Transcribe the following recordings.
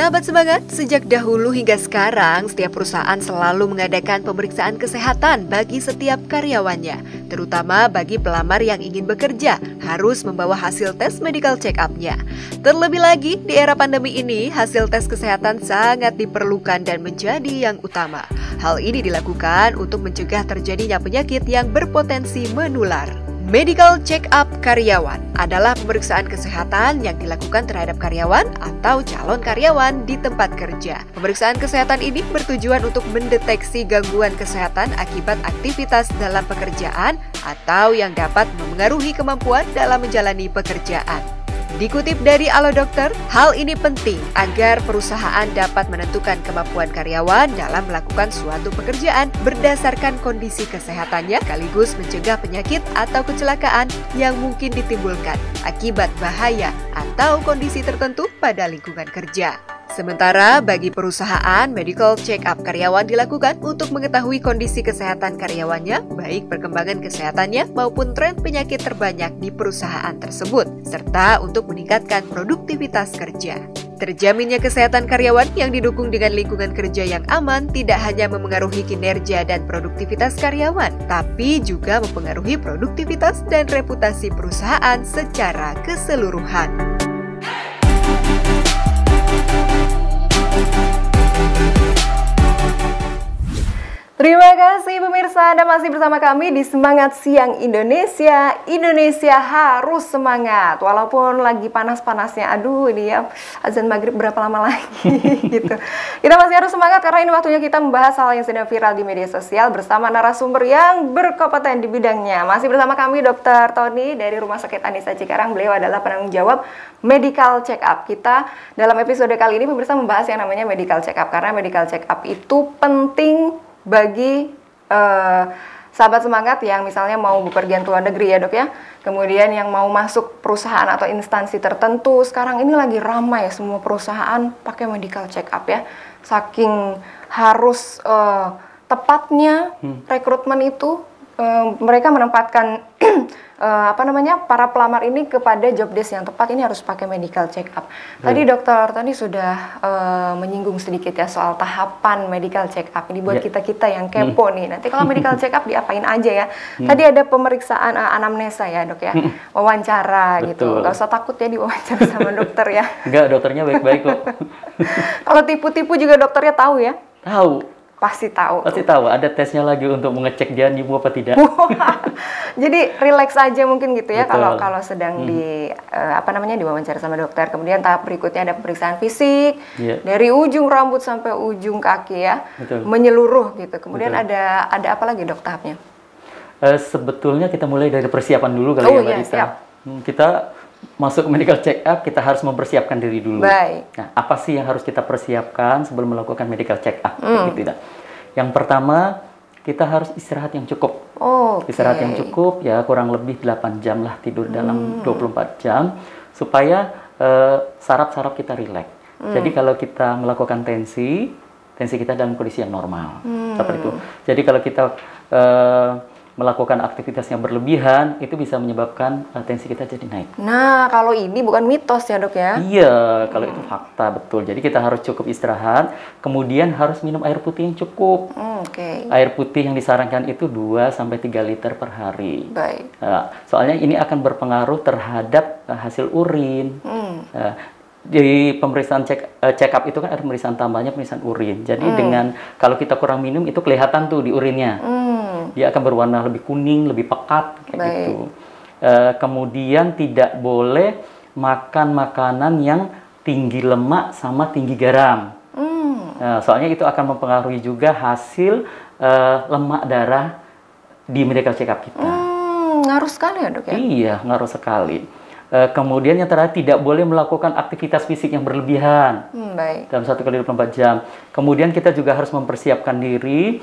Sahabat semangat, sejak dahulu hingga sekarang, setiap perusahaan selalu mengadakan pemeriksaan kesehatan bagi setiap karyawannya, terutama bagi pelamar yang ingin bekerja, harus membawa hasil tes medical check-up-nya. Terlebih lagi, di era pandemi ini, hasil tes kesehatan sangat diperlukan dan menjadi yang utama. Hal ini dilakukan untuk mencegah terjadinya penyakit yang berpotensi menular. Medical check-up karyawan adalah pemeriksaan kesehatan yang dilakukan terhadap karyawan atau calon karyawan di tempat kerja. Pemeriksaan kesehatan ini bertujuan untuk mendeteksi gangguan kesehatan akibat aktivitas dalam pekerjaan atau yang dapat memengaruhi kemampuan dalam menjalani pekerjaan. Dikutip dari Alo Dokter, hal ini penting agar perusahaan dapat menentukan kemampuan karyawan dalam melakukan suatu pekerjaan berdasarkan kondisi kesehatannya, sekaligus mencegah penyakit atau kecelakaan yang mungkin ditimbulkan akibat bahaya atau kondisi tertentu pada lingkungan kerja. Sementara bagi perusahaan, medical check-up karyawan dilakukan untuk mengetahui kondisi kesehatan karyawannya, baik perkembangan kesehatannya maupun tren penyakit terbanyak di perusahaan tersebut, serta untuk meningkatkan produktivitas kerja. Terjaminnya kesehatan karyawan yang didukung dengan lingkungan kerja yang aman tidak hanya memengaruhi kinerja dan produktivitas karyawan, tapi juga mempengaruhi produktivitas dan reputasi perusahaan secara keseluruhan. Terima kasih pemirsa, Anda masih bersama kami di Semangat Siang Indonesia. Indonesia harus semangat, walaupun lagi panas-panasnya. Aduh, ini ya azan maghrib berapa lama lagi gitu. Kita masih harus semangat karena ini waktunya kita membahas hal yang sedang viral di media sosial bersama narasumber yang berkompeten di bidangnya. Masih bersama kami Dr. Tony dari Rumah Sakit Anissa Cikarang. Beliau adalah penanggung jawab medical check-up. Kita dalam episode kali ini pemirsa membahas yang namanya medical check-up, karena medical check-up itu penting bagi sahabat semangat yang misalnya mau bepergian ke luar negeri ya dok ya, kemudian yang mau masuk perusahaan atau instansi tertentu. Sekarang ini lagi ramai semua perusahaan pakai medical check up ya, saking harus tepatnya rekrutmen itu mereka menempatkan para pelamar ini kepada job desk yang tepat. Ini harus pakai medical check up. Tadi dokter tadi sudah menyinggung sedikit ya soal tahapan medical check up. Ini buat kita-kita yang kepo nih. Nanti kalau medical check up diapain aja ya? Tadi ada pemeriksaan anamnesa ya dok ya, wawancara gitu. Gak usah takut ya diwawancara sama dokter ya. Enggak, dokternya baik-baik kok. Kalau tipu-tipu juga dokternya tahu ya? Tahu. Pasti tahu. Pasti tahu. Ada tesnya lagi untuk mengecek dia nipu apa tidak. Jadi relax aja mungkin gitu ya. Kalau sedang diwawancara sama dokter. Kemudian tahap berikutnya ada pemeriksaan fisik dari ujung rambut sampai ujung kaki ya. Menyeluruh gitu. Kemudian ada apa lagi dok tahapnya? Sebetulnya kita mulai dari persiapan dulu kali ya Mbak Dita. Kita masuk ke medical check up, kita harus mempersiapkan diri dulu. Baik. Nah, apa sih yang harus kita persiapkan sebelum melakukan medical check up? Gitu, yang pertama, kita harus istirahat yang cukup. Istirahat yang cukup ya, kurang lebih 8 jam lah tidur dalam 24 jam supaya saraf-saraf kita rileks. Jadi kalau kita melakukan tensi kita dalam kondisi yang normal. Seperti itu. Jadi kalau kita melakukan aktivitas yang berlebihan, itu bisa menyebabkan tensi kita jadi naik. Nah, kalau ini bukan mitos ya dok ya? Iya, kalau itu fakta, betul. Jadi kita harus cukup istirahat, kemudian harus minum air putih yang cukup. Air putih yang disarankan itu 2-3 liter per hari. Baik. Soalnya ini akan berpengaruh terhadap hasil urin. Di pemeriksaan check up itu kan ada pemeriksaan tambahnya, pemeriksaan urin. Jadi dengan kalau kita kurang minum itu kelihatan tuh di urinnya. Dia akan berwarna lebih kuning, lebih pekat kayak gitu. Kemudian tidak boleh makan makanan yang tinggi lemak sama tinggi garam. Soalnya itu akan mempengaruhi juga hasil lemak darah di medical check up kita. Ngaruh sekali ya dok ya? Iya, ngaruh sekali. Kemudian yang terakhir, tidak boleh melakukan aktivitas fisik yang berlebihan dalam 1 kali 24 jam. Kemudian kita juga harus mempersiapkan diri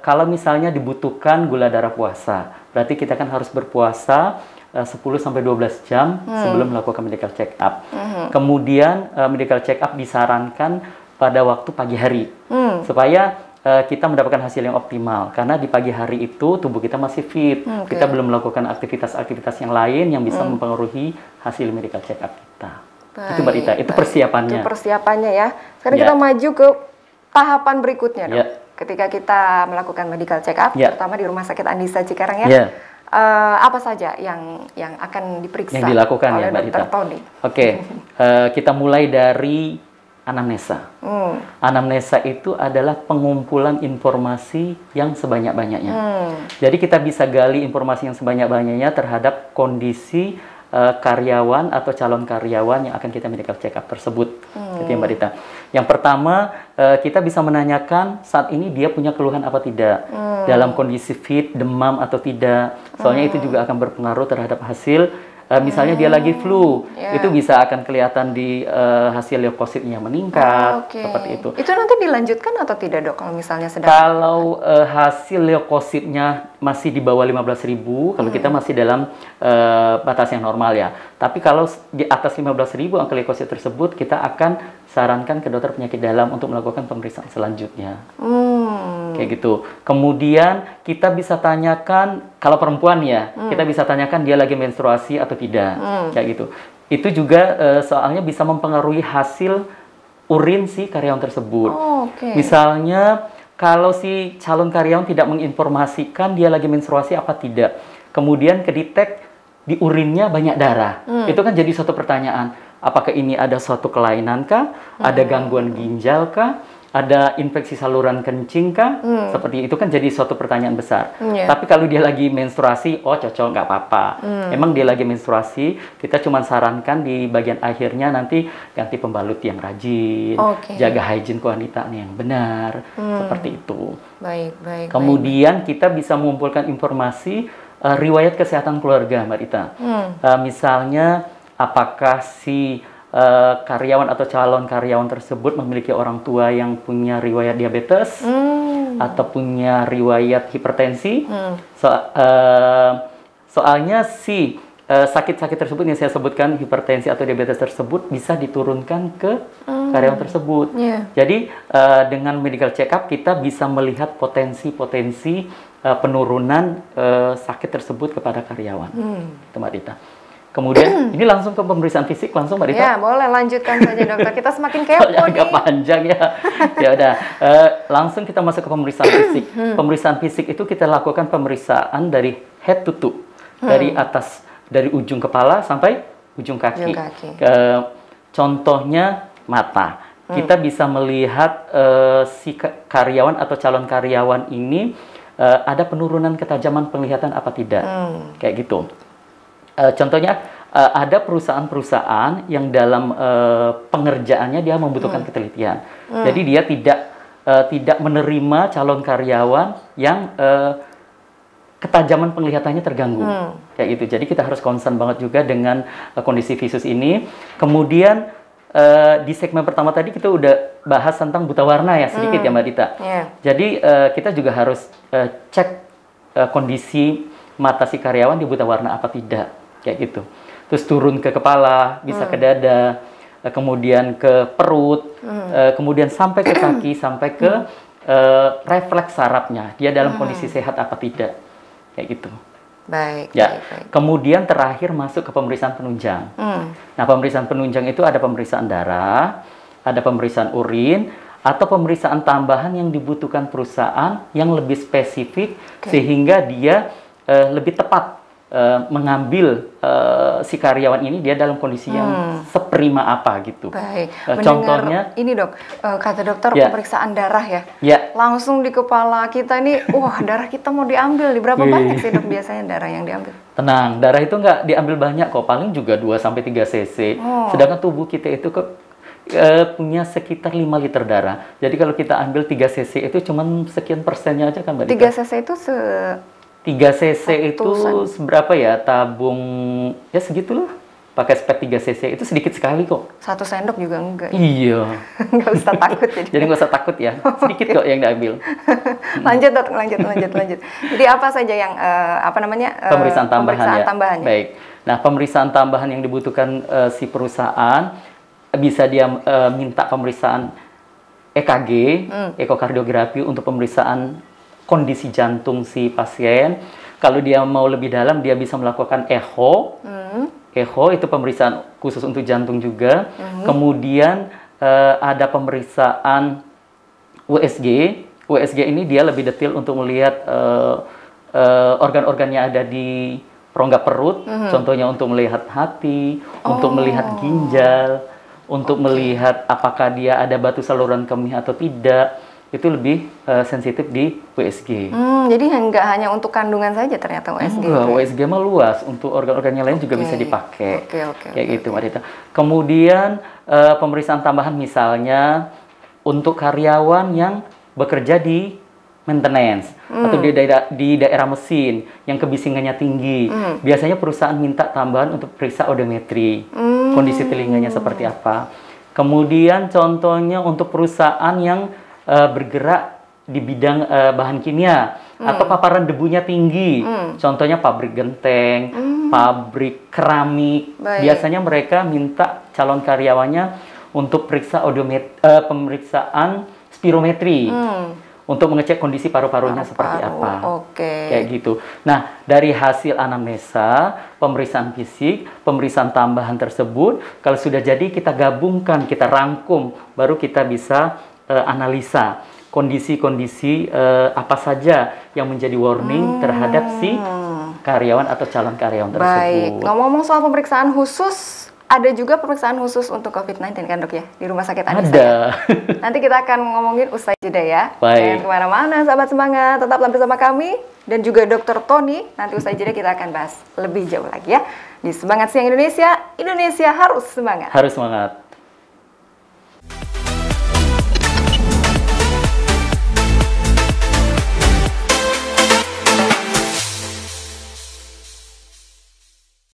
kalau misalnya dibutuhkan gula darah puasa. Berarti kita kan harus berpuasa 10-12 jam sebelum melakukan medical check up. Kemudian medical check up disarankan pada waktu pagi hari supaya kita mendapatkan hasil yang optimal. Karena di pagi hari itu tubuh kita masih fit. Kita belum melakukan aktivitas-aktivitas yang lain yang bisa mempengaruhi hasil medical check up kita. Itu Mbak Dita, itu persiapannya. Itu persiapannya ya. Sekarang Ya. kita maju ke tahapan berikutnya dok. Ya. Ketika kita melakukan medical check up, Ya. terutama di Rumah Sakit Andisa Cikarang ya. Ya. Apa saja yang akan diperiksa Yang dilakukan oleh ya Mbak Dokter Dita. Tony? Oke, kita mulai dari anamnesa. Anamnesa itu adalah pengumpulan informasi yang sebanyak-banyaknya. Jadi kita bisa gali informasi yang sebanyak-banyaknya terhadap kondisi karyawan atau calon karyawan yang akan kita medical check up tersebut. Gitu ya Mbak Dita. Yang pertama, kita bisa menanyakan saat ini dia punya keluhan apa tidak, dalam kondisi fit, demam atau tidak. Soalnya itu juga akan berpengaruh terhadap hasil. Misalnya dia lagi flu, itu bisa akan kelihatan di hasil leukositnya meningkat, seperti itu. Itu nanti dilanjutkan atau tidak dok kalau misalnya sedang? Kalau hasil leukositnya masih di bawah 15.000, kalau kita masih dalam batas yang normal ya. Tapi kalau di atas 15.000 angka leukosit tersebut, kita akan sarankan ke dokter penyakit dalam untuk melakukan pemeriksaan selanjutnya. Kayak gitu. Kemudian kita bisa tanyakan, kalau perempuan ya, kita bisa tanyakan dia lagi menstruasi atau tidak. Kayak gitu. Itu juga soalnya bisa mempengaruhi hasil urin si karyawan tersebut. Misalnya kalau si calon karyawan tidak menginformasikan dia lagi menstruasi apa tidak, kemudian kedetek di urinnya banyak darah, itu kan jadi suatu pertanyaan. Apakah ini ada suatu kelainan kah? Ada gangguan ginjal kah? Ada infeksi saluran kencing kah? Seperti itu kan jadi suatu pertanyaan besar. Tapi kalau dia lagi menstruasi, oh cocok, nggak apa-apa. Emang dia lagi menstruasi, kita cuma sarankan di bagian akhirnya nanti ganti pembalut yang rajin, jaga hygiene kewanitaannya yang benar, seperti itu. Baik. Kemudian kita bisa mengumpulkan informasi riwayat kesehatan keluarga, Mbak Dita. Misalnya, apakah si karyawan atau calon karyawan tersebut memiliki orang tua yang punya riwayat diabetes atau punya riwayat hipertensi. Soalnya si sakit-sakit tersebut yang saya sebutkan, hipertensi atau diabetes tersebut bisa diturunkan ke karyawan tersebut. Jadi dengan medical check up kita bisa melihat potensi-potensi penurunan sakit tersebut kepada karyawan. Itu Mbak Dita. Kemudian ini langsung ke pemeriksaan fisik langsung Mbak Dita. Ya boleh, lanjutkan saja dokter. Kita semakin kepo nih. Agak panjang ya. Ya udah, langsung kita masuk ke pemeriksaan fisik. Pemeriksaan fisik itu kita lakukan pemeriksaan dari head to toe, dari atas, dari ujung kepala sampai ujung kaki. Contohnya mata. Kita bisa melihat si karyawan atau calon karyawan ini ada penurunan ketajaman penglihatan apa tidak, kayak gitu. Contohnya ada perusahaan-perusahaan yang dalam pengerjaannya dia membutuhkan ketelitian. Jadi dia tidak menerima calon karyawan yang ketajaman penglihatannya terganggu, kayak gitu. Jadi kita harus concern banget juga dengan kondisi visus ini. Kemudian di segmen pertama tadi kita udah bahas tentang buta warna ya sedikit ya Mbak Dita. Jadi kita juga harus cek kondisi mata si karyawan di buta warna apa tidak, kayak gitu. Terus turun ke kepala, bisa ke dada, kemudian ke perut, kemudian sampai ke kaki, sampai ke refleks sarafnya. Dia dalam kondisi sehat apa tidak, kayak gitu. Baik. Kemudian terakhir masuk ke pemeriksaan penunjang. Nah, pemeriksaan penunjang itu ada pemeriksaan darah, ada pemeriksaan urin, atau pemeriksaan tambahan yang dibutuhkan perusahaan yang lebih spesifik sehingga dia lebih tepat mengambil si karyawan ini dia dalam kondisi yang seprima apa gitu. Baik. Contohnya ini dok, kata dokter pemeriksaan darah ya. Langsung di kepala kita ini, wah darah kita mau diambil. Di berapa banyak sih dok biasanya darah yang diambil? Tenang, darah itu nggak diambil banyak kok, paling juga 2-3 cc. Sedangkan tubuh kita itu punya sekitar 5 liter darah. Jadi kalau kita ambil 3 cc itu cuma sekian persennya aja kan Mbak Dita? 3 cc itu 3 cc itu seberapa ya? Tabung ya segitulah. Pakai spek 3 cc itu sedikit sekali kok. 1 sendok juga enggak. Iya. Nggak usah takut jadi. Jadi nggak usah takut ya. Sedikit kok yang diambil. Lanjut dok, lanjut. Jadi apa saja yang pemeriksaan tambahan ya. Baik. Nah, pemeriksaan tambahan yang dibutuhkan si perusahaan bisa dia minta pemeriksaan EKG, ekokardiografi untuk pemeriksaan kondisi jantung si pasien. Kalau dia mau lebih dalam, dia bisa melakukan echo echo itu pemeriksaan khusus untuk jantung juga. Kemudian ada pemeriksaan USG. USG ini dia lebih detail untuk melihat organ-organ yang ada di rongga perut. Contohnya untuk melihat hati, untuk melihat ginjal, untuk melihat apakah dia ada batu saluran kemih atau tidak. Itu lebih sensitif di USG. Jadi nggak hanya untuk kandungan saja ternyata USG. USG mah luas, untuk organ-organ yang lain juga bisa dipakai. Kayak gitu, Mbak Dita. Kemudian pemeriksaan tambahan misalnya untuk karyawan yang bekerja di maintenance atau di daerah mesin yang kebisingannya tinggi. Biasanya perusahaan minta tambahan untuk periksa odometri, kondisi telinganya seperti apa. Kemudian contohnya untuk perusahaan yang bergerak di bidang bahan kimia atau paparan debunya tinggi, contohnya pabrik genteng, pabrik keramik. Biasanya mereka minta calon karyawannya untuk periksa pemeriksaan spirometri untuk mengecek kondisi paru-parunya seperti apa. Kayak gitu. Nah, dari hasil anamnesa, pemeriksaan fisik, pemeriksaan tambahan tersebut, kalau sudah jadi kita gabungkan, kita rangkum, baru kita bisa analisa kondisi-kondisi apa saja yang menjadi warning terhadap si karyawan atau calon karyawan tersebut. Baik, ngomong-ngomong soal pemeriksaan khusus, ada juga pemeriksaan khusus untuk COVID-19 kan dok ya, di Rumah Sakit Anissa? Ada. Nanti kita akan ngomongin usai jeda ya. Baik. Jangan kemana-mana, sahabat semangat, tetaplah bersama kami dan juga Dr. Tony. Nanti usai jeda kita akan bahas lebih jauh lagi ya. Di Semangat Siang Indonesia, Indonesia harus semangat. Harus semangat.